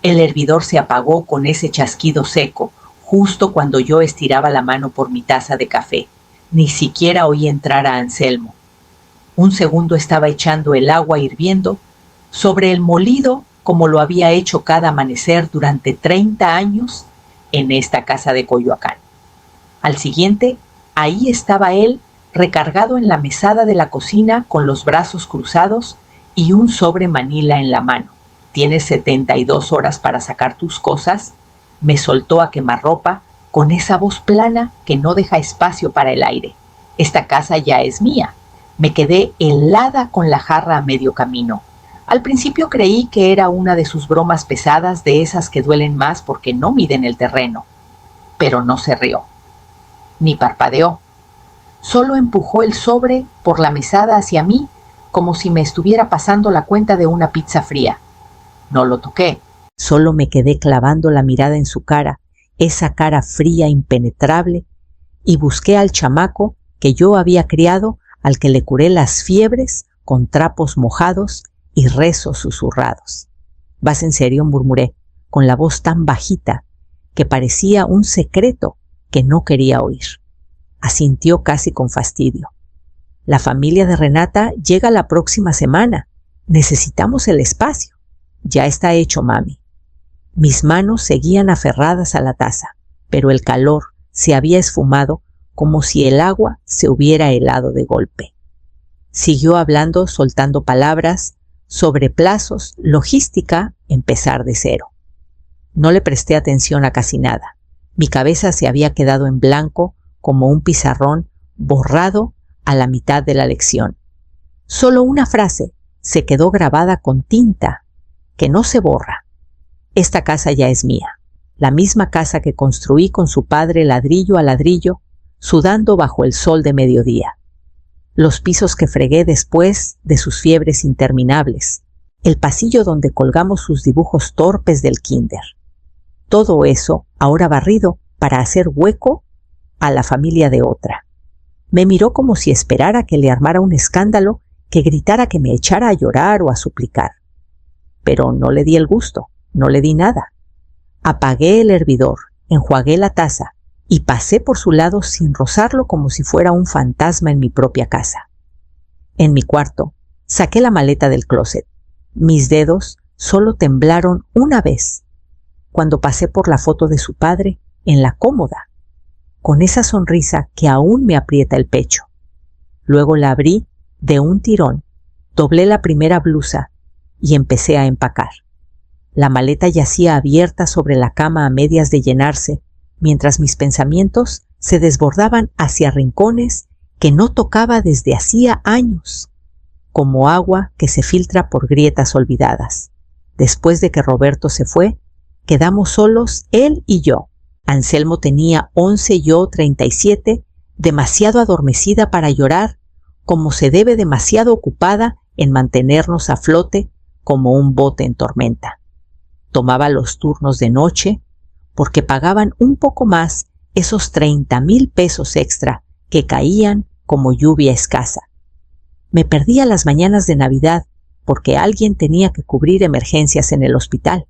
El hervidor se apagó con ese chasquido seco, justo cuando yo estiraba la mano por mi taza de café. Ni siquiera oí entrar a Anselmo. Un segundo estaba echando el agua hirviendo sobre el molido como lo había hecho cada amanecer durante 30 años en esta casa de Coyoacán. Al siguiente, ahí estaba él, recargado en la mesada de la cocina con los brazos cruzados y un sobre manila en la mano. ¿Tienes 72 horas para sacar tus cosas?, me soltó a quemarropa con esa voz plana que no deja espacio para el aire. Esta casa ya es mía. Me quedé helada con la jarra a medio camino. Al principio creí que era una de sus bromas pesadas, de esas que duelen más porque no miden el terreno. Pero no se rió, ni parpadeó. Solo empujó el sobre por la mesada hacia mí, como si me estuviera pasando la cuenta de una pizza fría. No lo toqué. Solo me quedé clavando la mirada en su cara, esa cara fría, impenetrable, y busqué al chamaco que yo había criado, al que le curé las fiebres con trapos mojados y rezos susurrados. ¿Vas en serio?, murmuré, con la voz tan bajita que parecía un secreto que no quería oír. Asintió casi con fastidio. La familia de Renata llega la próxima semana. Necesitamos el espacio. Ya está hecho, mami. Mis manos seguían aferradas a la taza, pero el calor se había esfumado como si el agua se hubiera helado de golpe. Siguió hablando, soltando palabras sobre plazos, logística, empezar de cero. No le presté atención a casi nada. Mi cabeza se había quedado en blanco como un pizarrón borrado a la mitad de la lección. Solo una frase se quedó grabada con tinta que no se borra. Esta casa ya es mía, la misma casa que construí con su padre ladrillo a ladrillo, sudando bajo el sol de mediodía. Los pisos que fregué después de sus fiebres interminables, el pasillo donde colgamos sus dibujos torpes del kinder. Todo eso ahora barrido para hacer hueco a la familia de otra. Me miró como si esperara que le armara un escándalo, que gritara que me echara a llorar o a suplicar. Pero no le di el gusto, no le di nada. Apagué el hervidor, enjuagué la taza y pasé por su lado sin rozarlo, como si fuera un fantasma en mi propia casa. En mi cuarto, saqué la maleta del closet. Mis dedos solo temblaron una vez, cuando pasé por la foto de su padre en la cómoda, con esa sonrisa que aún me aprieta el pecho. Luego la abrí de un tirón, doblé la primera blusa y empecé a empacar. La maleta yacía abierta sobre la cama a medias de llenarse, mientras mis pensamientos se desbordaban hacia rincones que no tocaba desde hacía años, como agua que se filtra por grietas olvidadas. Después de que Roberto se fue, quedamos solos él y yo. Anselmo tenía 11, yo 37, demasiado adormecida para llorar, como se debe demasiado ocupada en mantenernos a flote como un bote en tormenta. Tomaba los turnos de noche porque pagaban un poco más esos 30,000 pesos extra que caían como lluvia escasa. Me perdía las mañanas de Navidad porque alguien tenía que cubrir emergencias en el hospital.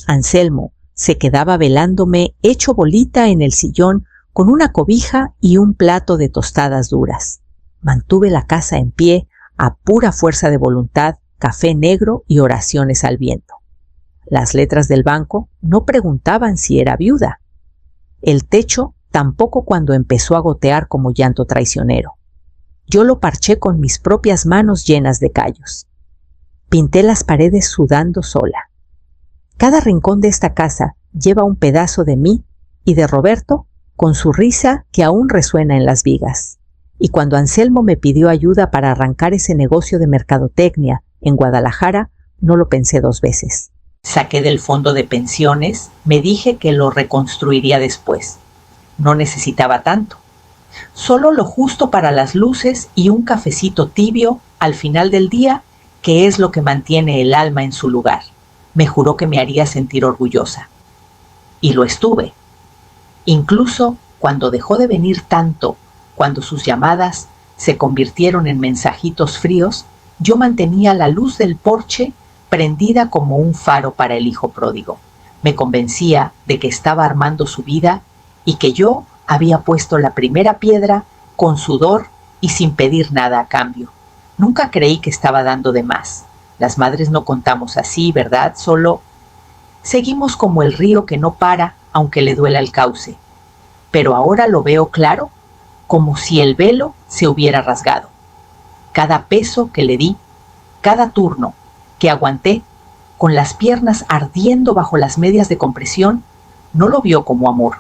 Anselmo se quedaba velándome hecho bolita en el sillón con una cobija y un plato de tostadas duras. Mantuve la casa en pie a pura fuerza de voluntad, café negro y oraciones al viento. Las letras del banco no preguntaban si era viuda. El techo tampoco, cuando empezó a gotear como llanto traicionero. Yo lo parché con mis propias manos llenas de callos. Pinté las paredes sudando sola. Cada rincón de esta casa lleva un pedazo de mí y de Roberto, con su risa que aún resuena en las vigas. Y cuando Anselmo me pidió ayuda para arrancar ese negocio de mercadotecnia en Guadalajara, no lo pensé dos veces. Saqué del fondo de pensiones, me dije que lo reconstruiría después. No necesitaba tanto. Solo lo justo para las luces y un cafecito tibio al final del día, que es lo que mantiene el alma en su lugar. Me juró que me haría sentir orgullosa. Y lo estuve. Incluso cuando dejó de venir tanto, cuando sus llamadas se convirtieron en mensajitos fríos, yo mantenía la luz del porche prendida como un faro para el hijo pródigo. Me convencía de que estaba armando su vida y que yo había puesto la primera piedra con sudor y sin pedir nada a cambio. Nunca creí que estaba dando de más. Las madres no contamos así, ¿verdad? Solo seguimos como el río que no para aunque le duela el cauce. Pero ahora lo veo claro, como si el velo se hubiera rasgado. Cada peso que le di, cada turno que aguanté, con las piernas ardiendo bajo las medias de compresión, no lo vio como amor.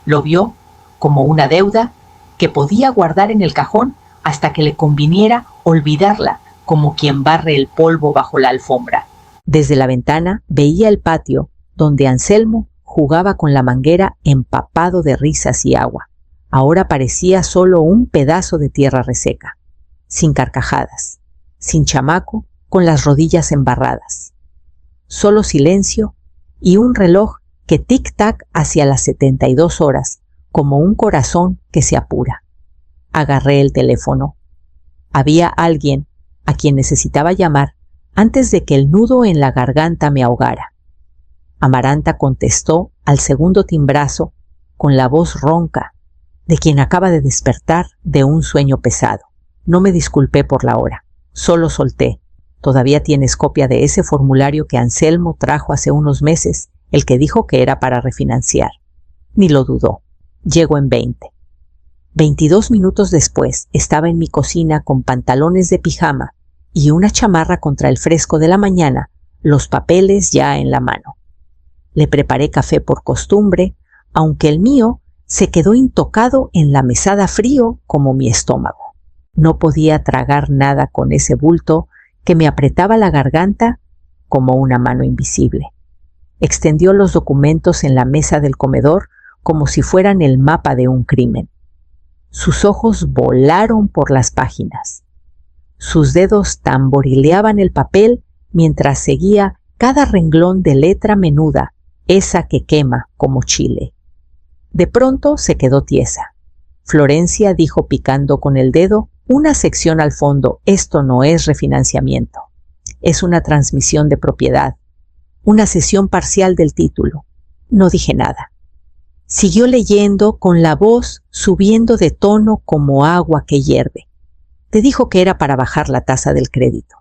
Lo vio como una deuda que podía guardar en el cajón hasta que le conviniera olvidarla, como quien barre el polvo bajo la alfombra. Desde la ventana veía el patio donde Anselmo jugaba con la manguera empapado de risas y agua. Ahora parecía solo un pedazo de tierra reseca, sin carcajadas, sin chamaco, con las rodillas embarradas. Solo silencio y un reloj que tic-tac hacia las 72 horas, como un corazón que se apura. Agarré el teléfono. Había alguien a quien necesitaba llamar antes de que el nudo en la garganta me ahogara. Amaranta contestó al segundo timbrazo con la voz ronca de quien acaba de despertar de un sueño pesado. No me disculpé por la hora, solo solté. Todavía tienes copia de ese formulario que Anselmo trajo hace unos meses, el que dijo que era para refinanciar. Ni lo dudó. Llego en 20. 22 minutos después estaba en mi cocina con pantalones de pijama y una chamarra contra el fresco de la mañana, los papeles ya en la mano. Le preparé café por costumbre, aunque el mío se quedó intocado en la mesada frío como mi estómago. No podía tragar nada con ese bulto que me apretaba la garganta como una mano invisible. Extendió los documentos en la mesa del comedor como si fueran el mapa de un crimen. Sus ojos volaron por las páginas. Sus dedos tamborileaban el papel mientras seguía cada renglón de letra menuda, esa que quema como chile. De pronto se quedó tiesa. Florencia dijo picando con el dedo una sección al fondo: esto no es refinanciamiento, es una transmisión de propiedad, una cesión parcial del título. No dije nada. Siguió leyendo con la voz subiendo de tono como agua que hierve. Te dijo que era para bajar la tasa del crédito.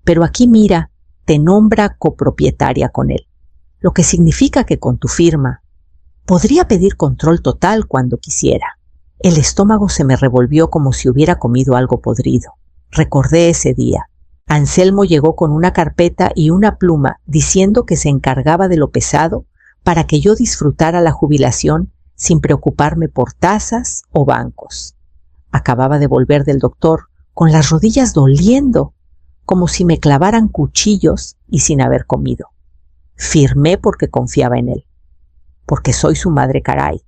Pero aquí mira, te nombra copropietaria con él, lo que significa que con tu firma podría pedir control total cuando quisiera. El estómago se me revolvió como si hubiera comido algo podrido. Recordé ese día. Anselmo llegó con una carpeta y una pluma diciendo que se encargaba de lo pesado para que yo disfrutara la jubilación sin preocuparme por tasas o bancos. Acababa de volver del doctor con las rodillas doliendo, como si me clavaran cuchillos y sin haber comido. Firmé porque confiaba en él, porque soy su madre, caray,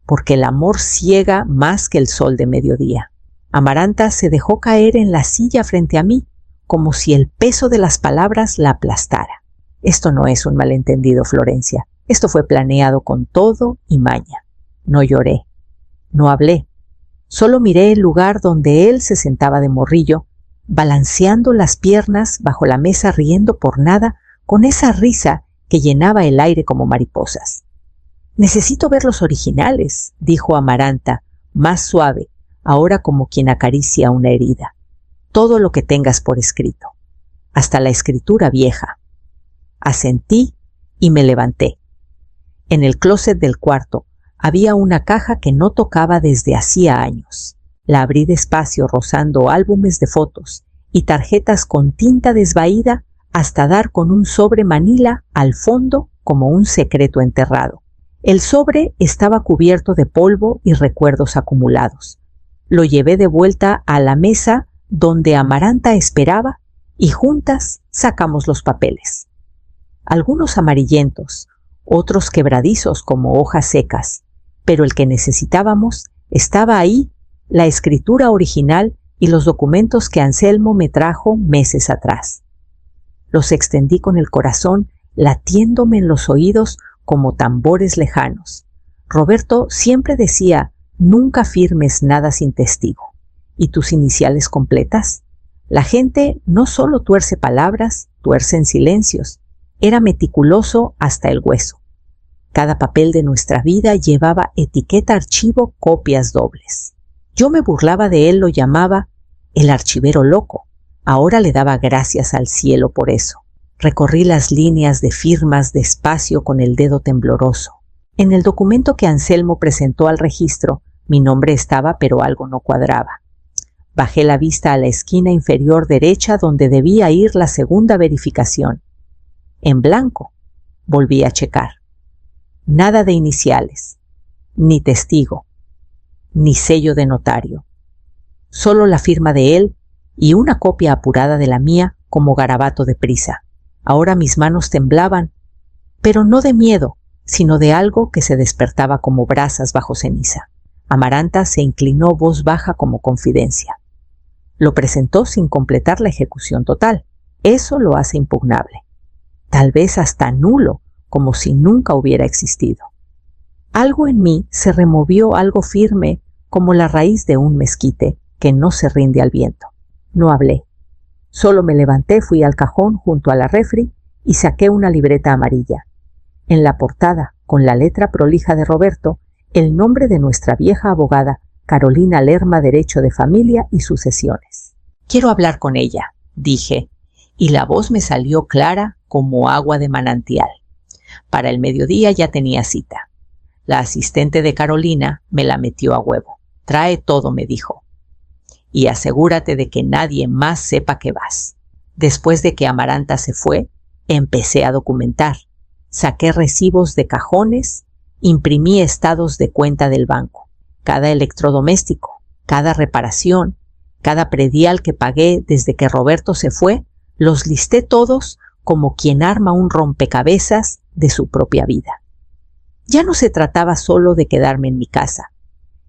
porque el amor ciega más que el sol de mediodía. Amaranta se dejó caer en la silla frente a mí, como si el peso de las palabras la aplastara. Esto no es un malentendido, Florencia. Esto fue planeado con todo y maña. No lloré, no hablé. Solo miré el lugar donde él se sentaba de morrillo, balanceando las piernas bajo la mesa, riendo por nada, con esa risa que llenaba el aire como mariposas. Necesito ver los originales, dijo Amaranta, más suave, ahora como quien acaricia una herida. Todo lo que tengas por escrito, hasta la escritura vieja. Asentí y me levanté. En el closet del cuarto había una caja que no tocaba desde hacía años. La abrí despacio, rozando álbumes de fotos y tarjetas con tinta desvaída hasta dar con un sobre manila al fondo como un secreto enterrado. El sobre estaba cubierto de polvo y recuerdos acumulados. Lo llevé de vuelta a la mesa donde Amaranta esperaba y juntas sacamos los papeles. Algunos amarillentos, otros quebradizos como hojas secas, pero el que necesitábamos estaba ahí, la escritura original y los documentos que Anselmo me trajo meses atrás. Los extendí con el corazón latiéndome en los oídos como tambores lejanos. Roberto siempre decía: nunca firmes nada sin testigo. ¿Y tus iniciales completas? La gente no solo tuerce palabras, tuercen silencios. Era meticuloso hasta el hueso. Cada papel de nuestra vida llevaba etiqueta archivo, copias dobles. Yo me burlaba de él, lo llamaba el archivero loco. Ahora le daba gracias al cielo por eso. Recorrí las líneas de firmas despacio con el dedo tembloroso. En el documento que Anselmo presentó al registro, mi nombre estaba, pero algo no cuadraba. Bajé la vista a la esquina inferior derecha donde debía ir la segunda verificación. En blanco. Volví a checar. Nada de iniciales, ni testigo, ni sello de notario. Solo la firma de él y una copia apurada de la mía como garabato de prisa. Ahora mis manos temblaban, pero no de miedo, sino de algo que se despertaba como brasas bajo ceniza. Amaranta se inclinó voz baja como confidencia. Lo presentó sin completar la ejecución total. Eso lo hace impugnable. Tal vez hasta nulo, como si nunca hubiera existido. Algo en mí se removió, algo firme, como la raíz de un mezquite que no se rinde al viento. No hablé. Solo me levanté, fui al cajón junto a la refri y saqué una libreta amarilla. En la portada, con la letra prolija de Roberto, el nombre de nuestra vieja abogada, Carolina Lerma, Derecho de Familia y Sucesiones. Quiero hablar con ella, dije, y la voz me salió clara como agua de manantial. Para el mediodía ya tenía cita. La asistente de Carolina me la metió a huevo. Trae todo, me dijo. Y asegúrate de que nadie más sepa que vas. Después de que Amaranta se fue, empecé a documentar. Saqué recibos de cajones, imprimí estados de cuenta del banco. Cada electrodoméstico, cada reparación, cada predial que pagué desde que Roberto se fue, los listé todos como quien arma un rompecabezas de su propia vida. Ya no se trataba solo de quedarme en mi casa.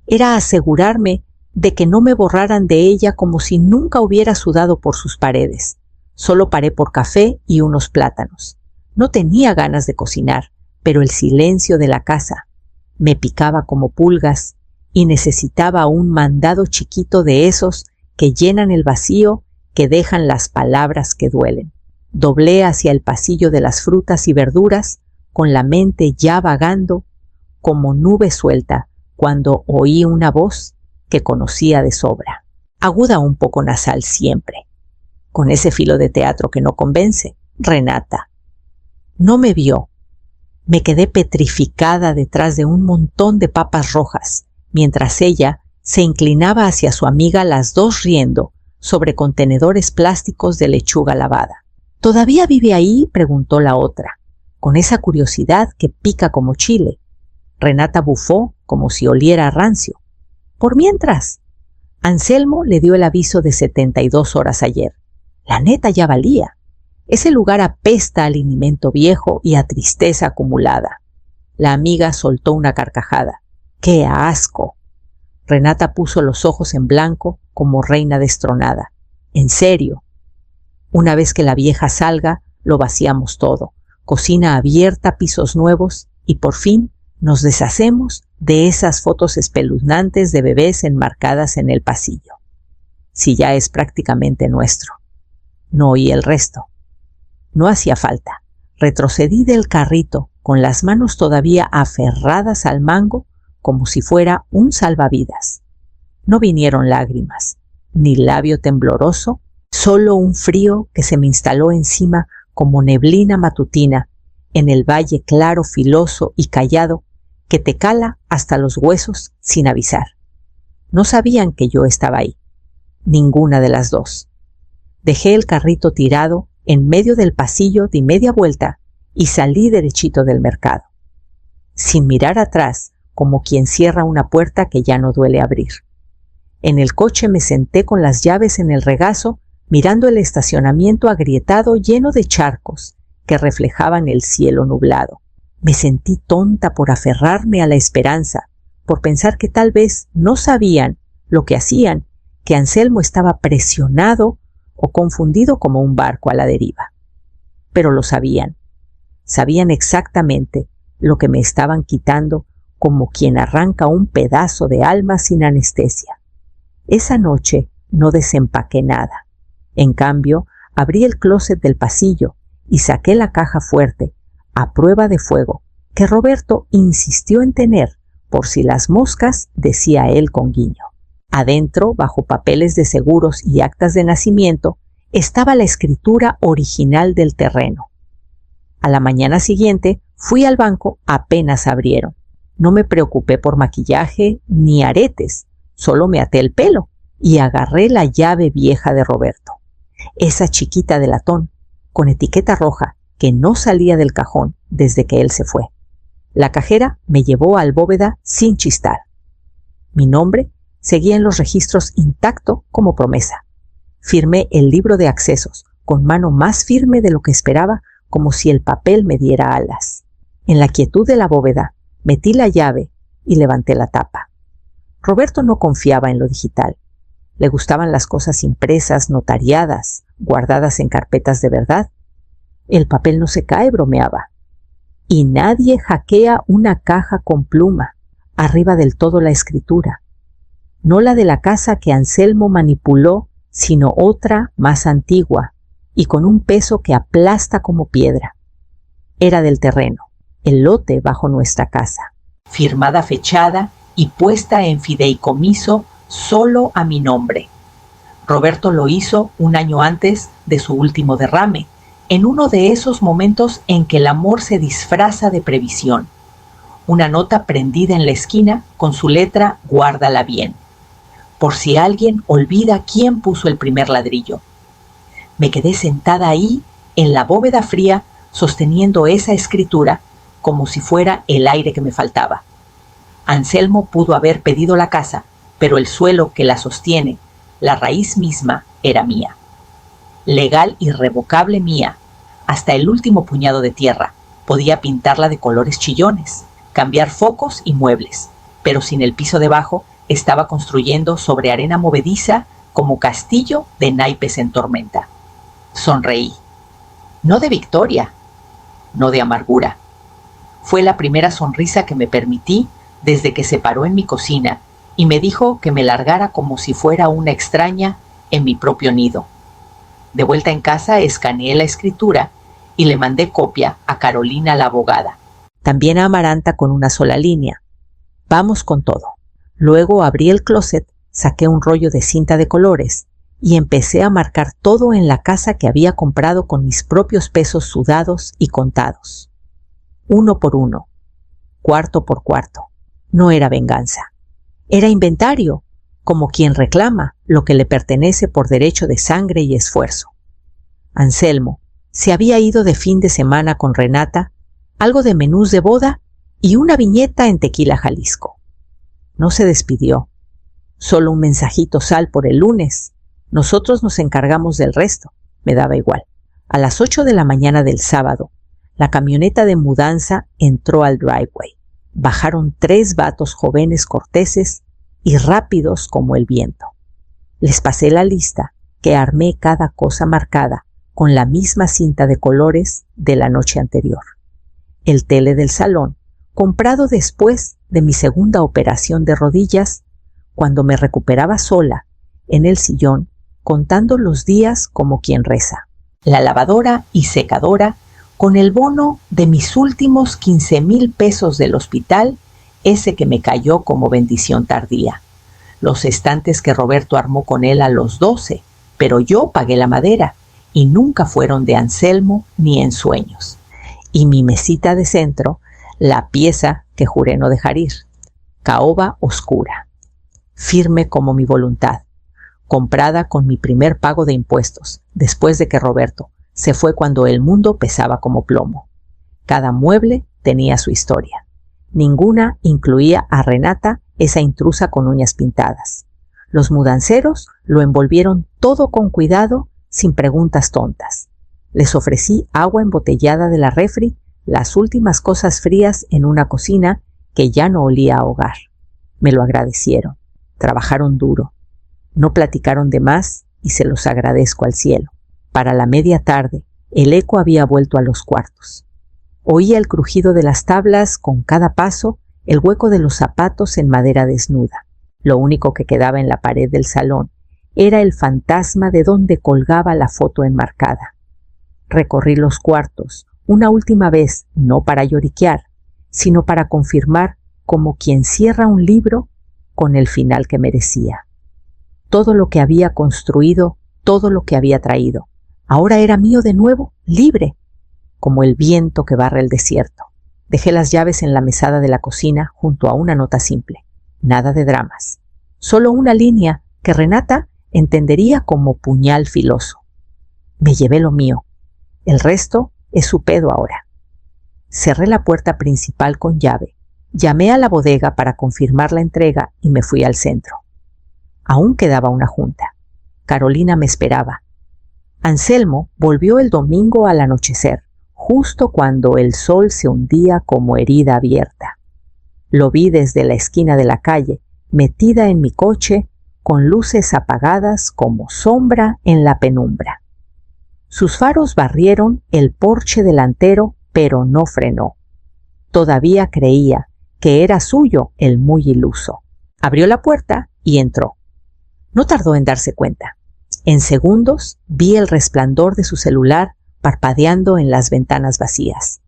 Era asegurarme de que no me borraran de ella como si nunca hubiera sudado por sus paredes. Solo paré por café y unos plátanos. No tenía ganas de cocinar, pero el silencio de la casa me picaba como pulgas y necesitaba un mandado chiquito de esos que llenan el vacío, que dejan las palabras que duelen. Doblé hacia el pasillo de las frutas y verduras, con la mente ya vagando como nube suelta, cuando oí una voz que conocía de sobra, aguda, un poco nasal siempre, con ese filo de teatro que no convence. Renata. No me vio. Me quedé petrificada detrás de un montón de papas rojas, mientras ella se inclinaba hacia su amiga, las dos riendo sobre contenedores plásticos de lechuga lavada. ¿Todavía vive ahí?, preguntó la otra, con esa curiosidad que pica como chile. Renata bufó como si oliera a rancio. Por mientras, Anselmo le dio el aviso de 72 horas ayer. La neta ya valía. Ese lugar apesta a linimento viejo y a tristeza acumulada. La amiga soltó una carcajada. ¡Qué asco! Renata puso los ojos en blanco como reina destronada. ¿En serio? Una vez que la vieja salga, lo vaciamos todo. Cocina abierta, pisos nuevos y por fin nos deshacemos de esas fotos espeluznantes de bebés enmarcadas en el pasillo. Si ya es prácticamente nuestro. No oí el resto. No hacía falta. Retrocedí del carrito con las manos todavía aferradas al mango como si fuera un salvavidas. No vinieron lágrimas, ni labio tembloroso, solo un frío que se me instaló encima como neblina matutina en el valle claro, filoso y callado que te cala hasta los huesos sin avisar. No sabían que yo estaba ahí, ninguna de las dos. Dejé el carrito tirado en medio del pasillo, di media vuelta y salí derechito del mercado, sin mirar atrás, como quien cierra una puerta que ya no duele abrir. En el coche me senté con las llaves en el regazo, mirando el estacionamiento agrietado lleno de charcos que reflejaban el cielo nublado. Me sentí tonta por aferrarme a la esperanza, por pensar que tal vez no sabían lo que hacían, que Anselmo estaba presionado o confundido como un barco a la deriva. Pero lo sabían. Sabían exactamente lo que me estaban quitando, como quien arranca un pedazo de alma sin anestesia. Esa noche no desempaqué nada. En cambio, abrí el closet del pasillo y saqué la caja fuerte, a prueba de fuego, que Roberto insistió en tener, por si las moscas, decía él con guiño. Adentro, bajo papeles de seguros y actas de nacimiento, estaba la escritura original del terreno. A la mañana siguiente fui al banco apenas abrieron. No me preocupé por maquillaje ni aretes, solo me até el pelo y agarré la llave vieja de Roberto, esa chiquita de latón, con etiqueta roja que no salía del cajón desde que él se fue. La cajera me llevó al bóveda sin chistar. Mi nombre seguía en los registros intacto como promesa. Firmé el libro de accesos con mano más firme de lo que esperaba, como si el papel me diera alas. En la quietud de la bóveda metí la llave y levanté la tapa. Roberto no confiaba en lo digital. Le gustaban las cosas impresas, notariadas, guardadas en carpetas de verdad. El papel no se cae, bromeaba. Y nadie hackea una caja con pluma, arriba del todo la escritura. No la de la casa que Anselmo manipuló, sino otra más antigua y con un peso que aplasta como piedra. Era del terreno, el lote bajo nuestra casa. Firmada, fechada y puesta en fideicomiso solo a mi nombre. Roberto lo hizo un año antes de su último derrame, en uno de esos momentos en que el amor se disfraza de previsión. Una nota prendida en la esquina con su letra "Guárdala bien", por si alguien olvida quién puso el primer ladrillo. Me quedé sentada ahí, en la bóveda fría, sosteniendo esa escritura como si fuera el aire que me faltaba. Anselmo pudo haber pedido la casa, pero el suelo que la sostiene, la raíz misma, era mía. Legal, irrevocable mía. Hasta el último puñado de tierra. Podía pintarla de colores chillones, cambiar focos y muebles, pero sin el piso debajo estaba construyendo sobre arena movediza como castillo de naipes en tormenta. Sonreí. No de victoria, no de amargura. Fue la primera sonrisa que me permití desde que se paró en mi cocina y me dijo que me largara como si fuera una extraña en mi propio nido. De vuelta en casa escaneé la escritura y le mandé copia a Carolina la abogada. También a Amaranta con una sola línea. Vamos con todo. Luego abrí el closet, saqué un rollo de cinta de colores y empecé a marcar todo en la casa que había comprado con mis propios pesos sudados y contados. Uno por uno, cuarto por cuarto. No era venganza. Era inventario, como quien reclama lo que le pertenece por derecho de sangre y esfuerzo. Anselmo se había ido de fin de semana con Renata, algo de menús de boda y una viñeta en Tequila, Jalisco. No se despidió. Solo un mensajito: sal por el lunes. Nosotros nos encargamos del resto. Me daba igual. A las 8 de la mañana del sábado, la camioneta de mudanza entró al driveway. Bajaron 3 vatos jóvenes corteses y rápidos como el viento. Les pasé la lista, que armé cada cosa marcada con la misma cinta de colores de la noche anterior. El tele del salón, comprado después de mi segunda operación de rodillas, cuando me recuperaba sola en el sillón, contando los días como quien reza. La lavadora y secadora, con el bono de mis últimos 15,000 pesos del hospital, ese que me cayó como bendición tardía. Los estantes que Roberto armó con él a los 12, pero yo pagué la madera, y nunca fueron de Anselmo ni en sueños. Y mi mesita de centro, la pieza que juré no dejar ir, caoba oscura, firme como mi voluntad, comprada con mi primer pago de impuestos, después de que Roberto se fue cuando el mundo pesaba como plomo. Cada mueble tenía su historia. Ninguna incluía a Renata, esa intrusa con uñas pintadas. Los mudanceros lo envolvieron todo con cuidado, sin preguntas tontas. Les ofrecí agua embotellada de la refri, las últimas cosas frías en una cocina que ya no olía a hogar. Me lo agradecieron. Trabajaron duro. No platicaron de más y se los agradezco al cielo. Para la media tarde, el eco había vuelto a los cuartos. Oía el crujido de las tablas con cada paso, el hueco de los zapatos en madera desnuda. Lo único que quedaba en la pared del salón era el fantasma de donde colgaba la foto enmarcada. Recorrí los cuartos, una última vez, no para lloriquear, sino para confirmar como quien cierra un libro con el final que merecía. Todo lo que había construido, todo lo que había traído, ahora era mío de nuevo, libre, como el viento que barre el desierto. Dejé las llaves en la mesada de la cocina junto a una nota simple. Nada de dramas. Solo una línea que Renata entendería como puñal filoso. Me llevé lo mío. El resto es su pedo ahora. Cerré la puerta principal con llave. Llamé a la bodega para confirmar la entrega y me fui al centro. Aún quedaba una junta. Carolina me esperaba. Anselmo volvió el domingo al anochecer, justo cuando el sol se hundía como herida abierta. Lo vi desde la esquina de la calle, metida en mi coche, con luces apagadas como sombra en la penumbra. Sus faros barrieron el porche delantero, pero no frenó. Todavía creía que era suyo el muy iluso. Abrió la puerta y entró. No tardó en darse cuenta. En segundos vi el resplandor de su celular parpadeando en las ventanas vacías.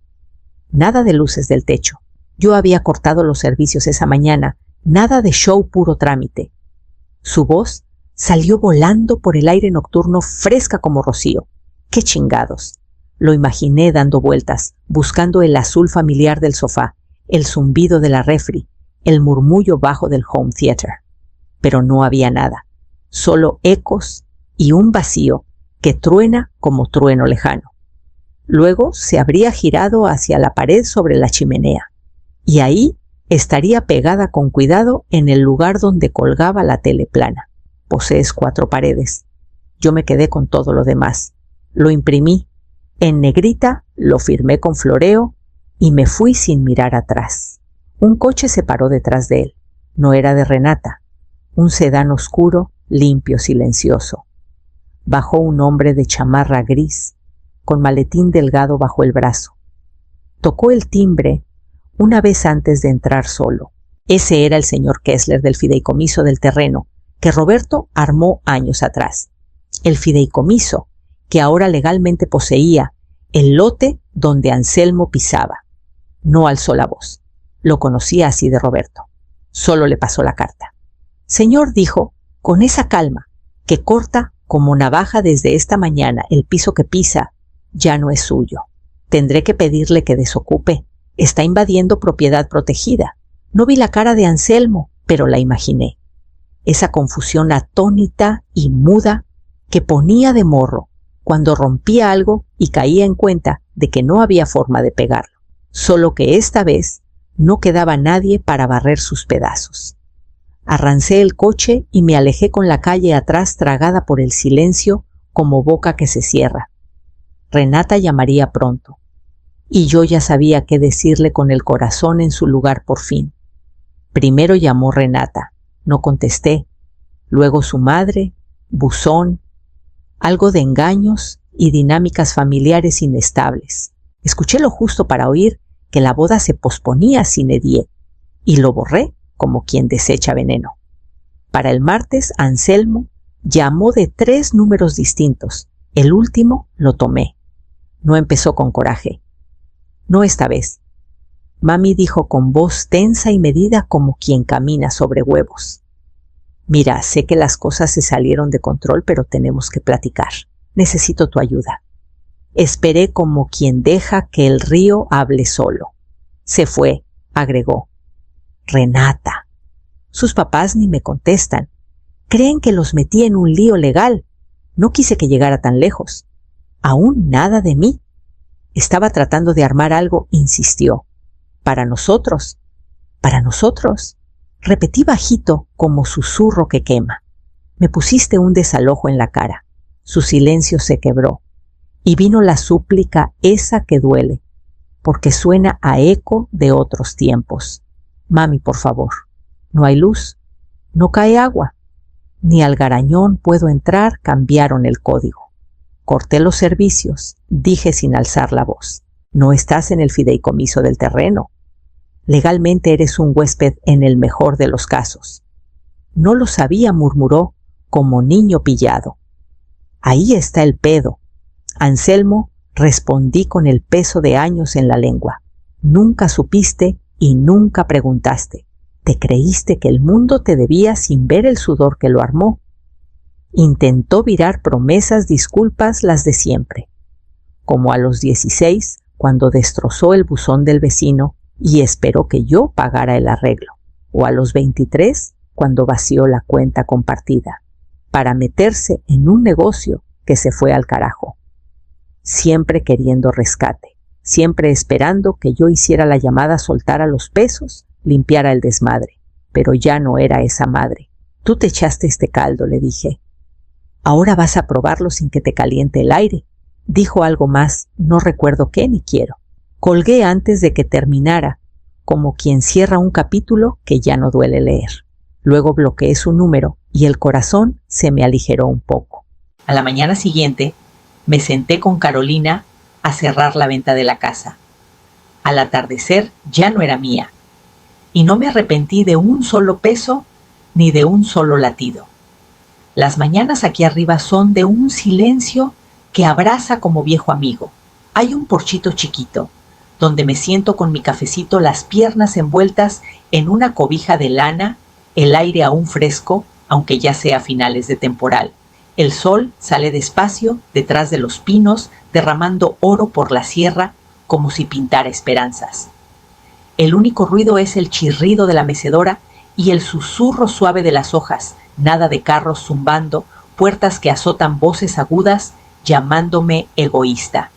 Nada de luces del techo. Yo había cortado los servicios esa mañana, nada de show puro trámite. Su voz salió volando por el aire nocturno fresca como rocío. ¡Qué chingados! Lo imaginé dando vueltas, buscando el azul familiar del sofá, el zumbido de la refri, el murmullo bajo del home theater. Pero no había nada, solo ecos y un vacío que truena como trueno lejano. Luego se habría girado hacia la pared sobre la chimenea, y ahí estaría pegada con cuidado en el lugar donde colgaba la tele plana. Posees 4 paredes. Yo me quedé con todo lo demás. Lo imprimí. En negrita lo firmé con floreo y me fui sin mirar atrás. Un coche se paró detrás de él. No era de Renata. Un sedán oscuro, limpio, silencioso. Bajó un hombre de chamarra gris, con maletín delgado bajo el brazo. Tocó el timbre una vez antes de entrar solo. Ese era el señor Kessler del fideicomiso del terreno, que Roberto armó años atrás. El fideicomiso, que ahora legalmente poseía el lote donde Anselmo pisaba. No alzó la voz. Lo conocía así de Roberto. Solo le pasó la carta. Señor, dijo, con esa calma, que corta como navaja desde esta mañana el piso que pisa, ya no es suyo. Tendré que pedirle que desocupe. Está invadiendo propiedad protegida. No vi la cara de Anselmo, pero la imaginé. Esa confusión atónita y muda que ponía de morro cuando rompía algo y caía en cuenta de que no había forma de pegarlo. Solo que esta vez no quedaba nadie para barrer sus pedazos. Arrancé el coche y me alejé con la calle atrás tragada por el silencio como boca que se cierra. Renata llamaría pronto. Y yo ya sabía qué decirle con el corazón en su lugar por fin. Primero llamó Renata. No contesté. Luego su madre, buzón, algo de engaños y dinámicas familiares inestables. Escuché lo justo para oír que la boda se posponía sine die y lo borré como quien desecha veneno. Para el martes, Anselmo llamó de 3 números distintos. El último lo tomé. No empezó con coraje. No esta vez. Mami dijo con voz tensa y medida como quien camina sobre huevos. Mira, sé que las cosas se salieron de control, pero tenemos que platicar. Necesito tu ayuda. Esperé como quien deja que el río hable solo. Se fue, agregó. Renata. Sus papás ni me contestan. Creen que los metí en un lío legal. No quise que llegara tan lejos. Aún nada de mí. Estaba tratando de armar algo, insistió. Para nosotros. Para nosotros. Repetí bajito como susurro que quema. Me pusiste un desalojo en la cara. Su silencio se quebró. Y vino la súplica esa que duele, porque suena a eco de otros tiempos. Mami, por favor. No hay luz. No cae agua. Ni al garañón puedo entrar, cambiaron el código. Corté los servicios, dije sin alzar la voz. No estás en el fideicomiso del terreno. Legalmente eres un huésped en el mejor de los casos. No lo sabía, murmuró, como niño pillado. Ahí está el pedo. Anselmo respondí con el peso de años en la lengua. Nunca supiste y nunca preguntaste. Te creíste que el mundo te debía sin ver el sudor que lo armó. Intentó virar promesas, disculpas, las de siempre. Como a los 16, cuando destrozó el buzón del vecino y esperó que yo pagara el arreglo. O a los 23, cuando vació la cuenta compartida, para meterse en un negocio que se fue al carajo. Siempre queriendo rescate, siempre esperando que yo hiciera la llamada, soltara los pesos, limpiara el desmadre. Pero ya no era esa madre. Tú te echaste este caldo, le dije. Ahora vas a probarlo sin que te caliente el aire. Dijo algo más, no recuerdo qué ni quiero. Colgué antes de que terminara, como quien cierra un capítulo que ya no duele leer. Luego bloqueé su número y el corazón se me aligeró un poco. A la mañana siguiente, me senté con Carolina a cerrar la venta de la casa. Al atardecer ya no era mía, y no me arrepentí de un solo peso ni de un solo latido. Las mañanas aquí arriba son de un silencio que abraza como viejo amigo. Hay un porchito chiquito, donde me siento con mi cafecito, las piernas envueltas en una cobija de lana, el aire aún fresco, aunque ya sea finales de temporal. El sol sale despacio detrás de los pinos, derramando oro por la sierra como si pintara esperanzas. El único ruido es el chirrido de la mecedora y el susurro suave de las hojas, nada de carros zumbando, puertas que azotan voces agudas llamándome egoísta.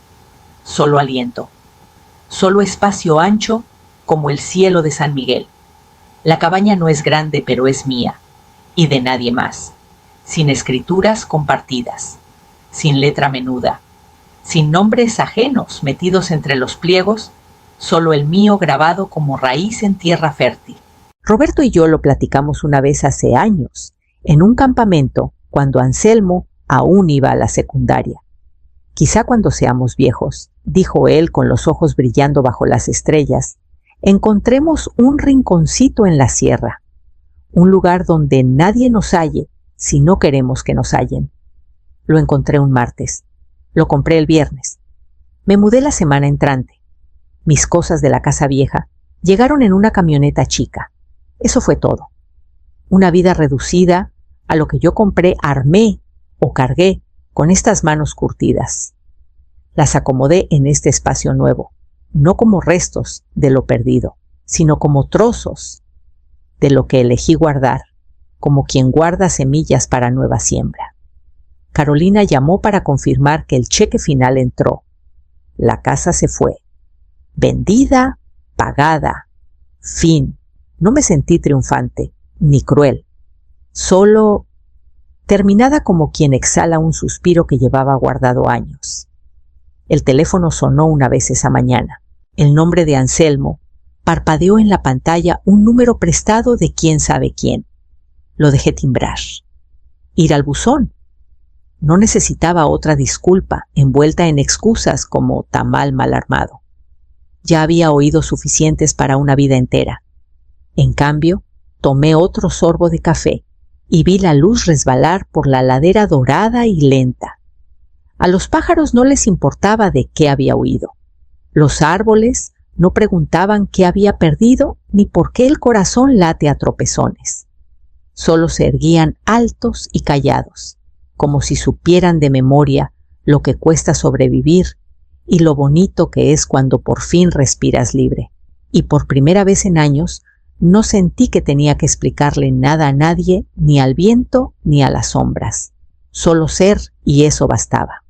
Solo aliento. Solo espacio ancho como el cielo de San Miguel. La cabaña no es grande, pero es mía, y de nadie más. Sin escrituras compartidas, sin letra menuda, sin nombres ajenos metidos entre los pliegos, solo el mío grabado como raíz en tierra fértil. Roberto y yo lo platicamos una vez hace años, en un campamento, cuando Anselmo aún iba a la secundaria. Quizá cuando seamos viejos, dijo él con los ojos brillando bajo las estrellas, encontremos un rinconcito en la sierra, un lugar donde nadie nos halle si no queremos que nos hallen. Lo encontré un martes, lo compré el viernes. Me mudé la semana entrante. Mis cosas de la casa vieja llegaron en una camioneta chica. Eso fue todo. Una vida reducida a lo que yo compré, armé o cargué con estas manos curtidas. Las acomodé en este espacio nuevo, no como restos de lo perdido, sino como trozos de lo que elegí guardar, como quien guarda semillas para nueva siembra. Carolina llamó para confirmar que el cheque final entró. La casa se fue. Vendida, pagada, fin. No me sentí triunfante, ni cruel. Solo terminada como quien exhala un suspiro que llevaba guardado años. El teléfono sonó una vez esa mañana. El nombre de Anselmo parpadeó en la pantalla, un número prestado de quién sabe quién. Lo dejé timbrar. Ir al buzón. No necesitaba otra disculpa envuelta en excusas como tamal mal armado. Ya había oído suficientes para una vida entera. En cambio, tomé otro sorbo de café y vi la luz resbalar por la ladera dorada y lenta. A los pájaros no les importaba de qué había huido. Los árboles no preguntaban qué había perdido ni por qué el corazón late a tropezones. Solo se erguían altos y callados, como si supieran de memoria lo que cuesta sobrevivir y lo bonito que es cuando por fin respiras libre. Y por primera vez en años no sentí que tenía que explicarle nada a nadie, ni al viento ni a las sombras. Solo ser, y eso bastaba.